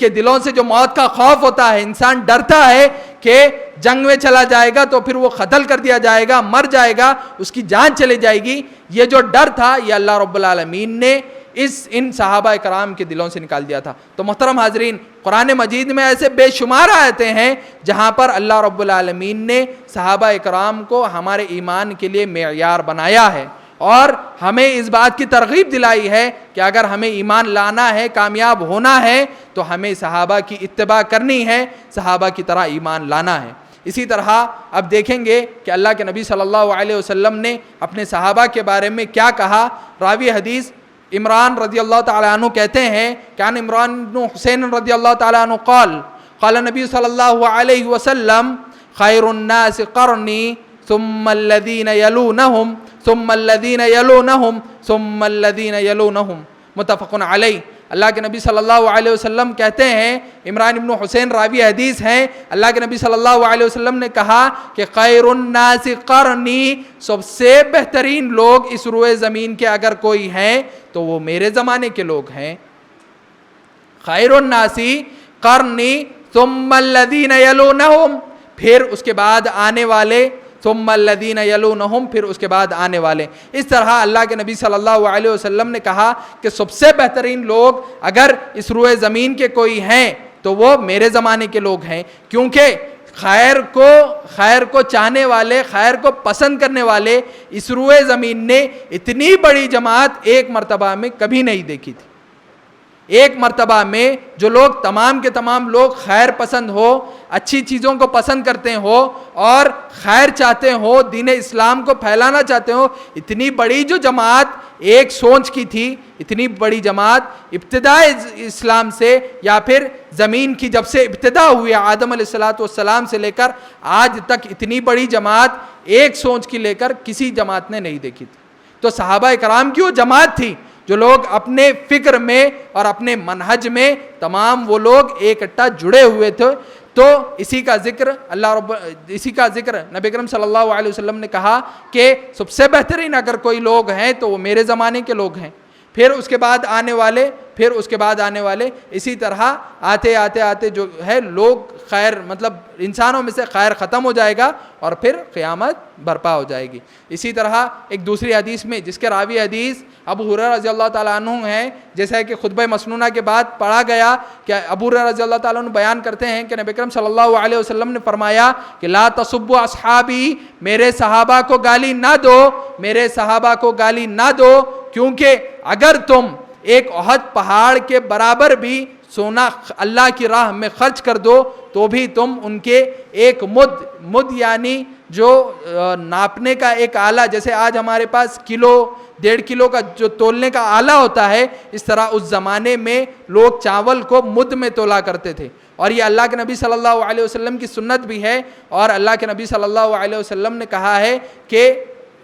دلوں سے جو موت کا خوف ہوتا ہے، انسان ڈرتا ہے کہ جنگ میں چلا جائے گا تو پھر وہ قتل کر دیا جائے گا، مر جائے گا، اس کی جان چلی جائے گی، یہ جو ڈر تھا یہ اللہ رب العالمین نے ان صحابہ کرام کے دلوں سے نکال دیا تھا۔ تو محترم حاضرین، قرآن مجید میں ایسے بے شمار آیتیں ہیں جہاں پر اللہ رب العالمین نے صحابہ کرام کو ہمارے ایمان کے لیے معیار بنایا ہے، اور ہمیں اس بات کی ترغیب دلائی ہے کہ اگر ہمیں ایمان لانا ہے، کامیاب ہونا ہے، تو ہمیں صحابہ کی اتباع کرنی ہے، صحابہ کی طرح ایمان لانا ہے۔ اسی طرح اب دیکھیں گے کہ اللہ کے نبی صلی اللہ علیہ وسلم نے اپنے صحابہ کے بارے میں کیا کہا۔ راوی حدیث عمران رضی اللہ تعالیٰ عنہ کہتے ہیں کہ عن عمران بن حسین رضی اللہ تعالیٰ عنہ قال نبی صلی اللہ علیہ وسلم خیر الناس قرنی ثم الذین یلونہم ثم الذین یلونہم ثم الذین یلونہم، متفق علیہ۔ اللہ کے نبی صلی اللہ علیہ وسلم کہتے ہیں، عمران بن حسین راوی حدیث ہیں، اللہ کے نبی صلی اللہ علیہ وسلم نے کہا کہ خیر الناس قرنی، سب سے بہترین لوگ اس روئے زمین کے اگر کوئی ہیں تو وہ میرے زمانے کے لوگ ہیں۔ خیر الناس قرنی ثم الذین یلونہم، پھر اس کے بعد آنے والے، ثم الذین یلونہم، پھر اس کے بعد آنے والے۔ اس طرح اللہ کے نبی صلی اللہ علیہ وسلم نے کہا کہ سب سے بہترین لوگ اگر اس روئے زمین کے کوئی ہیں تو وہ میرے زمانے کے لوگ ہیں، کیونکہ خیر کو چاہنے والے، خیر کو پسند کرنے والے اس روئے زمین نے اتنی بڑی جماعت ایک مرتبہ میں کبھی نہیں دیکھی تھی۔ ایک مرتبہ میں جو لوگ تمام کے تمام لوگ خیر پسند ہو، اچھی چیزوں کو پسند کرتے ہو اور خیر چاہتے ہو، دین اسلام کو پھیلانا چاہتے ہو، اتنی بڑی جو جماعت ایک سوچ کی تھی، اتنی بڑی جماعت ابتداء اسلام سے یا پھر زمین کی جب سے ابتدا ہوئی آدم علیہ السلام سے لے کر آج تک اتنی بڑی جماعت ایک سوچ کی لے کر کسی جماعت نے نہیں دیکھی تھی۔ تو صحابہ کرام کی وہ جماعت تھی جو لوگ اپنے فکر میں اور اپنے منہج میں تمام وہ لوگ ایک اٹھا جڑے ہوئے تھے۔ تو اسی کا ذکر نبی اکرم صلی اللہ علیہ وسلم نے کہا کہ سب سے بہترین اگر کوئی لوگ ہیں تو وہ میرے زمانے کے لوگ ہیں، پھر اس کے بعد آنے والے، اسی طرح آتے جو ہے لوگ خیر، مطلب انسانوں میں سے خیر ختم ہو جائے گا اور پھر قیامت برپا ہو جائے گی۔ اسی طرح ایک دوسری حدیث میں جس کے راوی حدیث ابو ہریرہ رضی اللہ تعالیٰ عنہ ہیں، جیسا کہ خطبہ مسنونہ کے بعد پڑھا گیا کہ ابو ہریرہ رضی اللہ تعالیٰ عنہ بیان کرتے ہیں کہ نبی اکرم صلی اللہ علیہ وسلم نے فرمایا کہ لا تسبوا اصحابی، میرے صحابہ کو گالی نہ دو، کیونکہ اگر تم ایک احد پہاڑ کے برابر بھی سونا اللہ کی راہ میں خرچ کر دو تو بھی تم ان کے ایک مد یعنی جو ناپنے کا ایک آلہ، جیسے آج ہمارے پاس کلو 1.5 کلو کا جو تولنے کا آلہ ہوتا ہے، اس طرح اس زمانے میں لوگ چاول کو مد میں تولا کرتے تھے، اور یہ اللہ کے نبی صلی اللہ علیہ وسلم کی سنت بھی ہے، اور اللہ کے نبی صلی اللہ علیہ وسلم نے کہا ہے کہ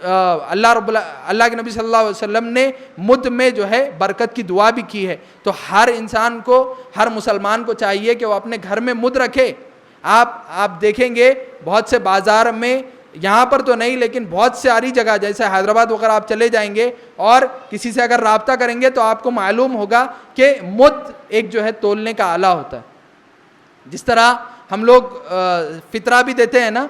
اللہ کے نبی صلی اللہ علیہ وسلم نے مد میں جو ہے برکت کی دعا بھی کی ہے۔ تو ہر انسان کو، ہر مسلمان کو چاہیے کہ وہ اپنے گھر میں مد رکھے۔ آپ دیکھیں گے بہت سے بازار میں، یہاں پر تو نہیں لیکن بہت ساری جگہ جیسے حیدرآباد وغیرہ آپ چلے جائیں گے اور کسی سے اگر رابطہ کریں گے تو آپ کو معلوم ہوگا کہ مد ایک جو ہے تولنے کا آلہ ہوتا ہے۔ جس طرح ہم لوگ فطرہ بھی دیتے ہیں نا،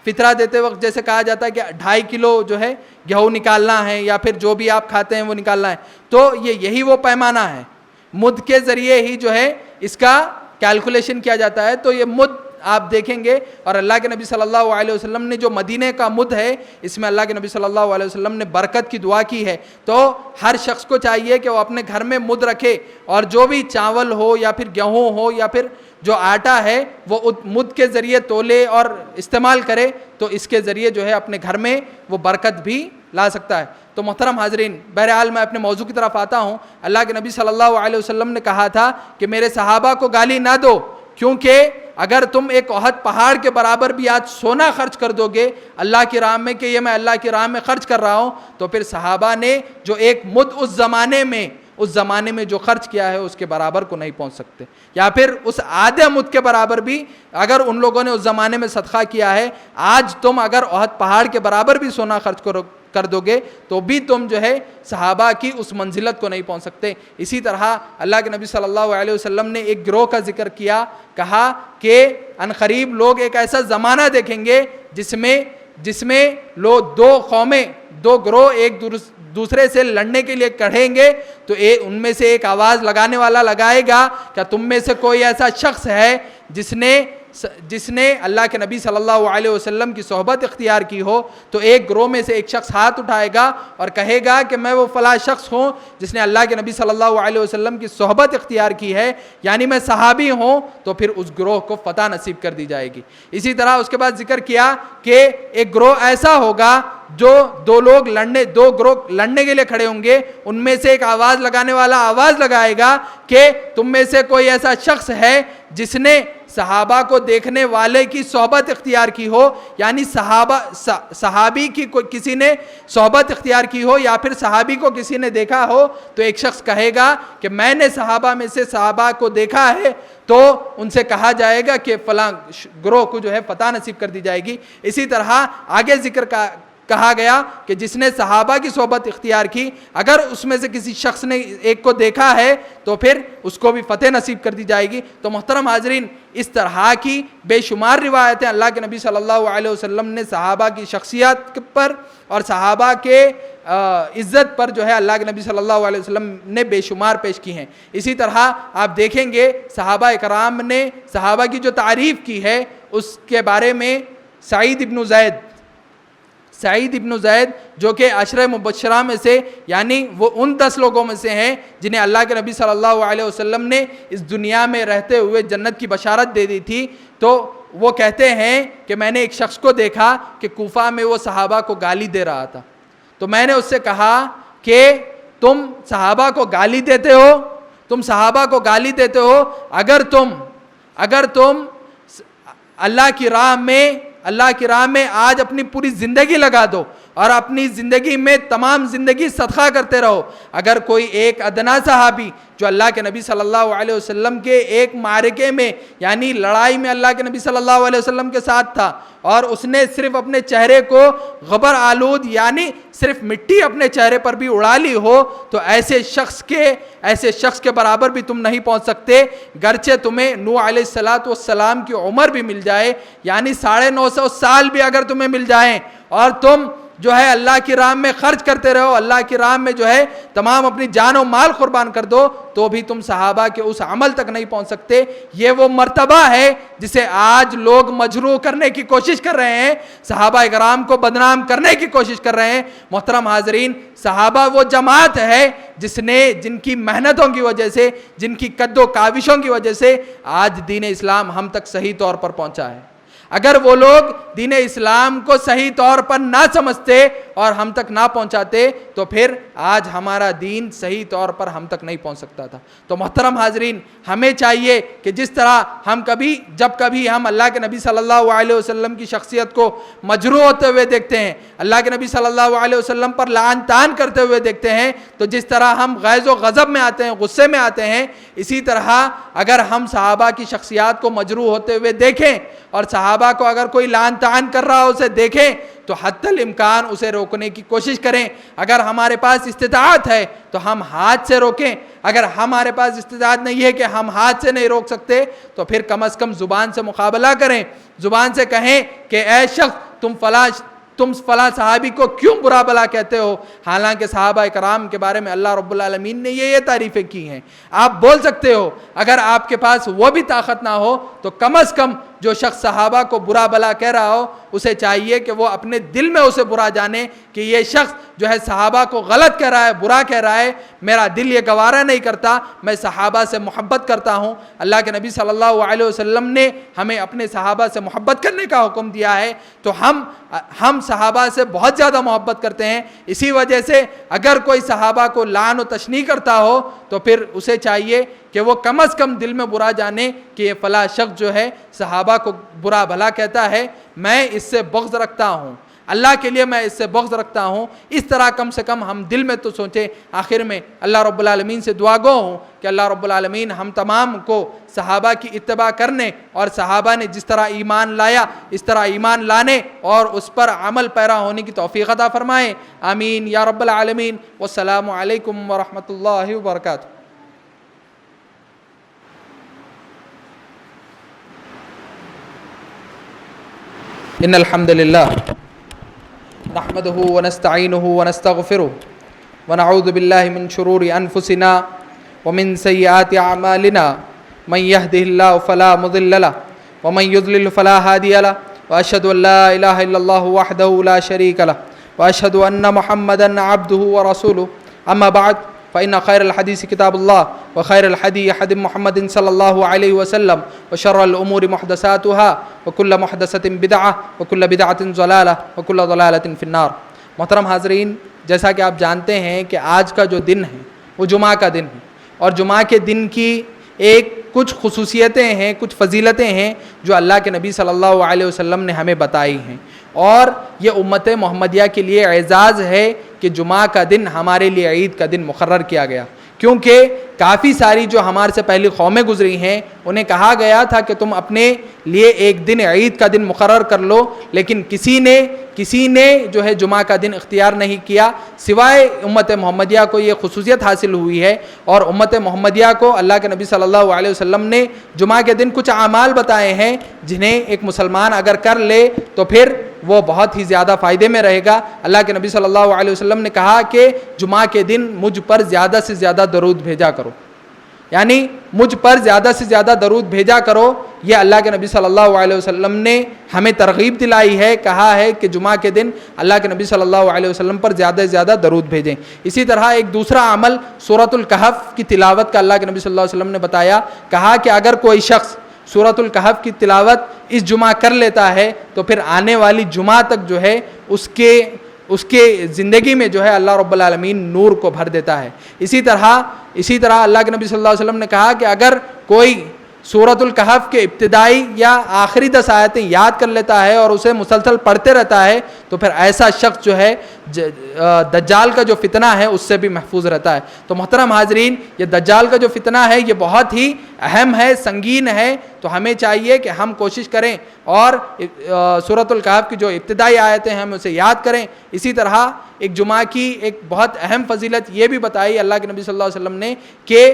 فطرہ دیتے وقت جیسے کہا جاتا ہے کہ 2.5 کلو جو ہے گیہوں نکالنا ہے یا پھر جو بھی آپ کھاتے ہیں وہ نکالنا ہے، تو یہی وہ پیمانہ ہے، مد کے ذریعے ہی جو ہے اس کا کیلکولیشن کیا جاتا ہے۔ تو یہ مد آپ دیکھیں گے، اور اللہ کے نبی صلی اللہ علیہ وسلم نے جو مدینے کا مد ہے اس میں اللہ کے نبی صلی اللہ علیہ وسلم نے برکت کی دعا کی ہے. تو ہر شخص کو چاہیے کہ وہ اپنے گھر میں مد رکھے، اور جو بھی چاول ہو یا پھر گیہوں ہو یا پھر جو آٹا ہے وہ مد کے ذریعے تولے اور استعمال کرے، تو اس کے ذریعے جو ہے اپنے گھر میں وہ برکت بھی لا سکتا ہے. تو محترم حاضرین، بہرحال میں اپنے موضوع کی طرف آتا ہوں. اللہ کے نبی صلی اللہ علیہ وسلم نے کہا تھا کہ میرے صحابہ کو گالی نہ دو، کیونکہ اگر تم ایک احد پہاڑ کے برابر بھی آج سونا خرچ کر دو گے اللہ کی راہ میں کہ یہ میں اللہ کی راہ میں خرچ کر رہا ہوں، تو پھر صحابہ نے جو ایک مد اس زمانے میں جو خرچ کیا ہے اس کے برابر کو نہیں پہنچ سکتے، یا پھر اس آدھے مد کے برابر بھی اگر ان لوگوں نے اس زمانے میں صدقہ کیا ہے، آج تم اگر احد پہاڑ کے برابر بھی سونا خرچ کر دو گے تو بھی تم جو ہے صحابہ کی اس منزلت کو نہیں پہنچ سکتے. اسی طرح اللہ کے نبی صلی اللہ علیہ وسلم نے ایک گروہ کا ذکر کیا، کہا کہ عنقریب لوگ ایک ایسا زمانہ دیکھیں گے جس میں لوگ دو گروہ ایک دوسرے سے لڑنے کے لیے کڑھیں گے، تو ان میں سے ایک آواز لگانے والا لگائے گا کہ تم میں سے کوئی ایسا شخص ہے جس نے اللہ کے نبی صلی اللہ علیہ وسلم کی صحبت اختیار کی ہو. تو ایک گروہ میں سے ایک شخص ہاتھ اٹھائے گا اور کہے گا کہ میں وہ فلاں شخص ہوں جس نے اللہ کے نبی صلی اللہ علیہ وسلم کی صحبت اختیار کی ہے، یعنی میں صحابی ہوں. تو پھر اس گروہ کو فتح نصیب کر دی جائے گی. اسی طرح اس کے بعد ذکر کیا کہ ایک گروہ ایسا ہوگا جو دو گروہ لڑنے کے لیے کھڑے ہوں گے، ان میں سے ایک آواز لگانے والا آواز لگائے گا کہ تم میں سے کوئی ایسا شخص ہے جس نے صحابہ کو دیکھنے والے کی صحبت اختیار کی ہو، یعنی صحابی کی کسی نے صحبت اختیار کی ہو یا پھر صحابی کو کسی نے دیکھا ہو. تو ایک شخص کہے گا کہ میں نے صحابہ میں سے صحابہ کو دیکھا ہے، تو ان سے کہا جائے گا کہ فلاں گروہ کو جو ہے فتح نصیب کر دی جائے گی. اسی طرح آگے ذکر کہا گیا کہ جس نے صحابہ کی صحبت اختیار کی، اگر اس میں سے کسی شخص نے ایک کو دیکھا ہے تو پھر اس کو بھی فتح نصیب کر دی جائے گی. تو محترم حاضرین، اس طرح کی بے شمار روایتیں اللہ کے نبی صلی اللہ علیہ وسلم نے صحابہ کی شخصیت پر اور صحابہ کے عزت پر جو ہے اللہ کے نبی صلی اللہ علیہ وسلم نے بے شمار پیش کی ہیں. اسی طرح آپ دیکھیں گے صحابہ اکرام نے صحابہ کی جو تعریف کی ہے اس کے بارے میں سعید ابن زید جو کہ عشرہ مبشرہ میں سے، یعنی وہ ان 10 لوگوں میں سے ہیں جنہیں اللہ کے نبی صلی اللہ علیہ وسلم نے اس دنیا میں رہتے ہوئے جنت کی بشارت دے دی تھی. تو وہ کہتے ہیں کہ میں نے ایک شخص کو دیکھا کہ کوفہ میں وہ صحابہ کو گالی دے رہا تھا. تو میں نے اس سے کہا کہ تم صحابہ کو گالی دیتے ہو، اگر تم اللہ کی راہ میں آج اپنی پوری زندگی لگا دو اور اپنی زندگی میں تمام زندگی صدقہ کرتے رہو، اگر کوئی ایک ادنا صحابی جو اللہ کے نبی صلی اللہ علیہ وسلم کے ایک معرکے میں یعنی لڑائی میں اللہ کے نبی صلی اللہ علیہ وسلم کے ساتھ تھا اور اس نے صرف اپنے چہرے کو غبار آلود یعنی صرف مٹی اپنے چہرے پر بھی اڑا لی ہو، تو ایسے شخص کے برابر بھی تم نہیں پہنچ سکتے، گرچہ تمہیں نوح علیہ السلام کی عمر بھی مل جائے، یعنی 950 سال بھی اگر تمہیں مل جائیں اور تم جو ہے اللہ کی راہ میں خرچ کرتے رہو، اللہ کی راہ میں جو ہے تمام اپنی جان و مال قربان کر دو، تو بھی تم صحابہ کے اس عمل تک نہیں پہنچ سکتے. یہ وہ مرتبہ ہے جسے آج لوگ مجروح کرنے کی کوشش کر رہے ہیں، صحابہ اکرام کو بدنام کرنے کی کوشش کر رہے ہیں. محترم حاضرین، صحابہ وہ جماعت ہے جن کی محنتوں کی وجہ سے، جن کی قد و کاوشوں کی وجہ سے آج دین اسلام ہم تک صحیح طور پر پہنچا ہے. اگر وہ لوگ دین اسلام کو صحیح طور پر نہ سمجھتے اور ہم تک نہ پہنچاتے تو پھر آج ہمارا دین صحیح طور پر ہم تک نہیں پہنچ سکتا تھا. تو محترم حاضرین، ہمیں چاہیے کہ جس طرح جب کبھی ہم اللہ کے نبی صلی اللہ علیہ وسلم کی شخصیت کو مجروح ہوتے ہوئے دیکھتے ہیں، اللہ کے نبی صلی اللہ علیہ وسلم پر لعن طعن کرتے ہوئے دیکھتے ہیں، تو جس طرح ہم غیظ و غضب میں آتے ہیں، غصے میں آتے ہیں، اسی طرح اگر ہم صحابہ کی شخصیات کو مجروح ہوتے ہوئے دیکھیں اور صحابہ کو اگر کوئی لعن طعن کر رہا ہو اسے دیکھیں تو حتی الامکان اسے روکنے کی کوشش کریں. اگر ہمارے پاس استطاعت ہے تو ہم ہاتھ سے روکیں، اگر ہمارے پاس استطاعت نہیں ہے کہ ہم ہاتھ سے نہیں روک سکتے تو پھر کم از کم زبان سے مقابلہ کریں، زبان سے کہیں کہ اے شخص تم فلاں صحابی کو کیوں برا بلا کہتے ہو، حالانکہ صحابہ کرام کے بارے میں اللہ رب العالمین نے یہ تعریفیں کی ہیں. آپ بول سکتے ہو، اگر آپ کے پاس وہ بھی طاقت نہ ہو تو کم از کم جو شخص صحابہ کو برا بھلا کہہ رہا ہو اسے چاہیے کہ وہ اپنے دل میں اسے برا جانے کہ یہ شخص جو ہے صحابہ کو غلط کہہ رہا ہے، برا کہہ رہا ہے، میرا دل یہ گوارا نہیں کرتا، میں صحابہ سے محبت کرتا ہوں۔ اللہ کے نبی صلی اللہ علیہ وسلم نے ہمیں اپنے صحابہ سے محبت کرنے کا حکم دیا ہے، تو ہم صحابہ سے بہت زیادہ محبت کرتے ہیں۔ اسی وجہ سے اگر کوئی صحابہ کو لعن و تشنیع کرتا ہو تو پھر اسے چاہیے کہ وہ کم از کم دل میں برا جانے کہ یہ فلاں شخص جو ہے صحابہ کو برا بھلا کہتا ہے، میں اس سے بغض رکھتا ہوں، اللہ کے لیے میں اس سے بغض رکھتا ہوں۔ اس طرح کم سے کم ہم دل میں تو سوچیں۔ آخر میں اللہ رب العالمین سے دعا گو ہوں کہ اللہ رب العالمین ہم تمام کو صحابہ کی اتباع کرنے اور صحابہ نے جس طرح ایمان لایا اس طرح ایمان لانے اور اس پر عمل پیرا ہونے کی توفیق عطا فرمائے، آمین یا رب العالمین۔ والسلام علیکم ورحمۃ اللہ وبرکاتہ۔ ان الحمد للہ نحمده ونستعینه ونستغفره ونعوذ باللہ من شرور انفسنا ومن سیئات اعمالنا من يهده الله فلا مضل له ومن يضلل فلا هادي له واشهد ان لا اله الا الله وحده لا شريك له واشهد ان محمدا عبده ورسوله اما بعد فإن خير الحديث كتاب الله وخير الهدي هدي محمد صلى الله عليه وسلم وشر الأمور محدثاتها وكل محدثة بدعة وكل بدعة ضلالة وكل ضلالة في النار۔ محترم حاضرین، جیسا کہ آپ جانتے ہیں کہ آج کا جو دن ہے وہ جمعہ کا دن ہے، اور جمعہ کے دن کی کچھ خصوصیتیں ہیں، کچھ فضیلتیں ہیں جو اللہ کے نبی صلی اللہ علیہ وسلم نے ہمیں بتائی ہیں، اور یہ امت محمدیہ کے لیے اعزاز ہے کہ جمعہ کا دن ہمارے لیے عید کا دن مقرر کیا گیا، کیونکہ کافی ساری جو ہمارے سے پہلی قومیں گزری ہیں انہیں کہا گیا تھا کہ تم اپنے لیے ایک دن عید کا دن مقرر کر لو، لیکن کسی نے جو ہے جمعہ کا دن اختیار نہیں کیا، سوائے امت محمدیہ کو یہ خصوصیت حاصل ہوئی ہے، اور امت محمدیہ کو اللہ کے نبی صلی اللہ علیہ وسلم نے جمعہ کے دن کچھ اعمال بتائے ہیں جنہیں ایک مسلمان اگر کر لے تو پھر وہ بہت ہی زیادہ فائدے میں رہے گا۔ اللہ کے نبی صلی اللہ علیہ وسلم نے کہا کہ جمعہ کے دن مجھ پر زیادہ سے زیادہ درود بھیجا کرو، یعنی مجھ پر زیادہ سے زیادہ درود بھیجا کرو۔ یہ اللہ کے نبی صلی اللہ علیہ وسلم نے ہمیں ترغیب دلائی ہے، کہا ہے کہ جمعہ کے دن اللہ کے نبی صلی اللہ علیہ وسلم پر زیادہ سے زیادہ درود بھیجیں۔ اسی طرح ایک دوسرا عمل سورۃ الکہف کی تلاوت کا اللہ کے نبی صلی اللہ علیہ وسلم نے بتایا، کہا کہ اگر کوئی شخص سورۃ الکہف کی تلاوت اس جمعہ کر لیتا ہے تو پھر آنے والی جمعہ تک جو ہے اس کے زندگی میں جو ہے اللہ رب العالمین نور کو بھر دیتا ہے۔ اسی طرح اللہ کے نبی صلی اللہ علیہ وسلم نے کہا کہ اگر کوئی سورۃ الکہف کے ابتدائی یا آخری 10 آیتیں یاد کر لیتا ہے اور اسے مسلسل پڑھتے رہتا ہے تو پھر ایسا شخص جو ہے دجال کا جو فتنہ ہے اس سے بھی محفوظ رہتا ہے۔ تو محترم حاضرین، یہ دجال کا جو فتنہ ہے یہ بہت ہی اہم ہے، سنگین ہے، تو ہمیں چاہیے کہ ہم کوشش کریں اور سورۃ الکہف کی جو ابتدائی آیتیں ہیں ہم اسے یاد کریں۔ اسی طرح ایک جمعہ کی ایک بہت اہم فضیلت یہ بھی بتائی اللہ کے نبی صلی اللہ علیہ وسلم نے کہ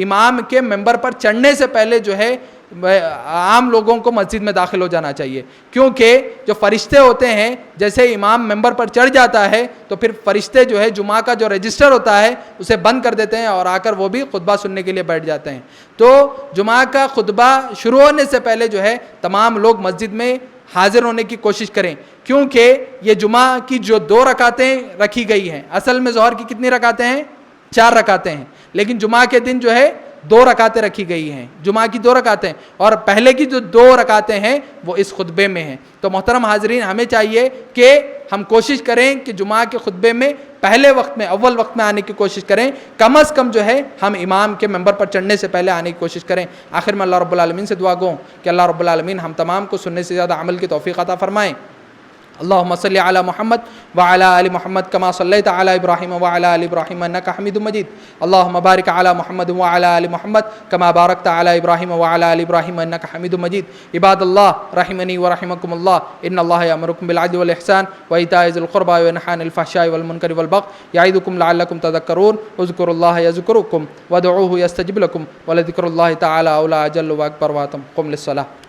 امام کے ممبر پر چڑھنے سے پہلے جو ہے عام لوگوں کو مسجد میں داخل ہو جانا چاہیے، کیونکہ جو فرشتے ہوتے ہیں جیسے امام ممبر پر چڑھ جاتا ہے تو پھر فرشتے جو ہے جمعہ کا جو رجسٹر ہوتا ہے اسے بند کر دیتے ہیں اور آ کر وہ بھی خطبہ سننے کے لیے بیٹھ جاتے ہیں۔ تو جمعہ کا خطبہ شروع ہونے سے پہلے جو ہے تمام لوگ مسجد میں حاضر ہونے کی کوشش کریں، کیونکہ یہ جمعہ کی جو 2 رکعتیں رکھی گئی ہیں، اصل میں ظہر کی کتنی رکعتیں ہیں؟ 4 رکعتیں ہیں، لیکن جمعہ کے دن جو ہے 2 رکعتیں رکھی گئی ہیں، جمعہ کی 2 رکعتیں، اور پہلے کی جو 2 رکعتیں ہیں وہ اس خطبے میں ہیں۔ تو محترم حاضرین، ہمیں چاہیے کہ ہم کوشش کریں کہ جمعہ کے خطبے میں پہلے وقت میں اول وقت میں آنے کی کوشش کریں، کم از کم جو ہے ہم امام کے ممبر پر چڑھنے سے پہلے آنے کی کوشش کریں۔ آخر میں اللہ رب العالمین سے دعا گو کہ اللہ رب العالمین ہم تمام کو سننے سے زیادہ عمل کی توفیق عطا فرمائیں۔ اللهم صل على محمد وعلى آل محمد كما صليت على إبراهيم وعلى آل إبراهيم إنك حميد مجيد اللهم بارك على محمد وعلى آل محمد كما باركت على إبراهيم وعلى آل إبراهيم إنك حميد مجيد عباد الله رحمني ورحمكم الله إن الله يأمركم بالعدل والإحسان وإيتاء ذي القربى وينهى عن الفحشاء والمنكر والبغي يعظكم لعلكم تذكرون اذكروا الله يذكركم وادعوه يستجب لكم ولذكر الله تعالى أولى أجل وأكبر وأتم قم للصلاة.